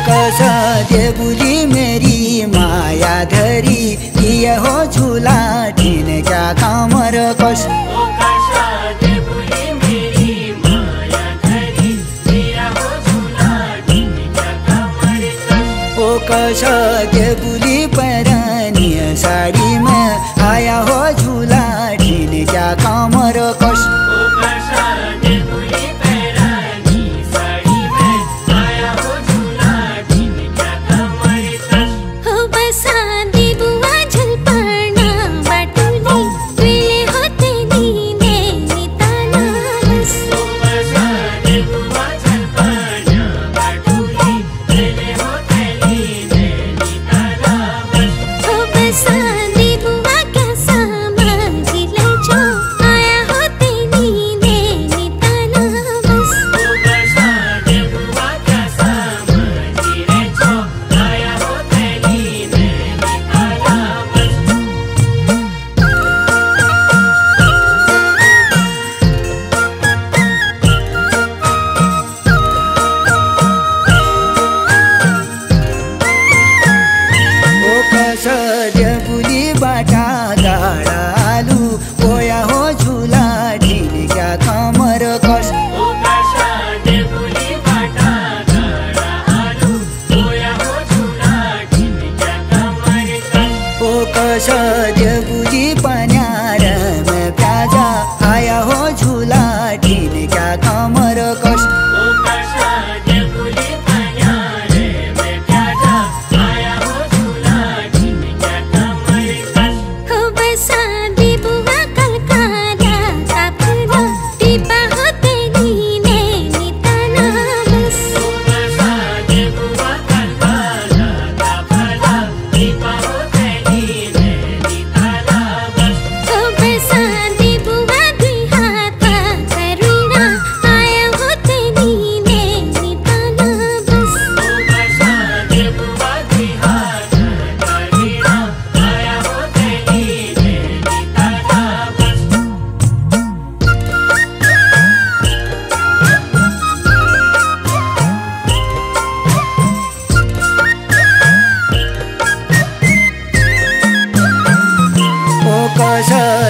कसा देबुली मेरी माया धरी दिए हो झूला ठिन क्या कामर कस ओ कसा देबुली परनी साड़ी में आया हो झूला ठिन क्या कामर कस देबुली बाटा गाड़ालू कोया हो झूला ठिन क्या कमर कस ओ कस देबुली पन्यार में प्याजा आया हो झूला ठिन क्या कमर कस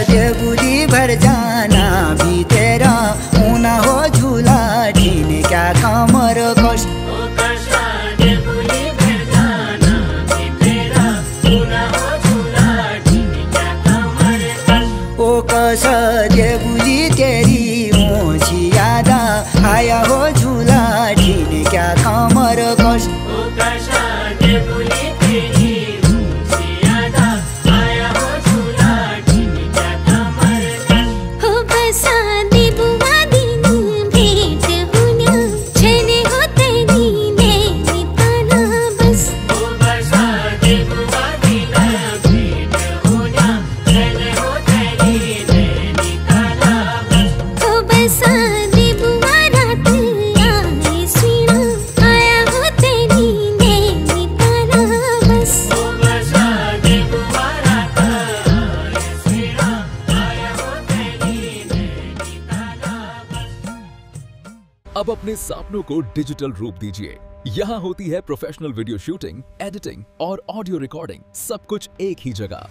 देबुली भर जाना भी तेरा ऊना हो झूला ठिन क्या कमर कस ओ कस देबुली तेरी ऊँची यादा आया हो झूला ठिन क्या कमर कस अब अपने सपनों को डिजिटल रूप दीजिए। यहाँ होती है प्रोफेशनल वीडियो शूटिंग, एडिटिंग और ऑडियो रिकॉर्डिंग, सब कुछ एक ही जगह।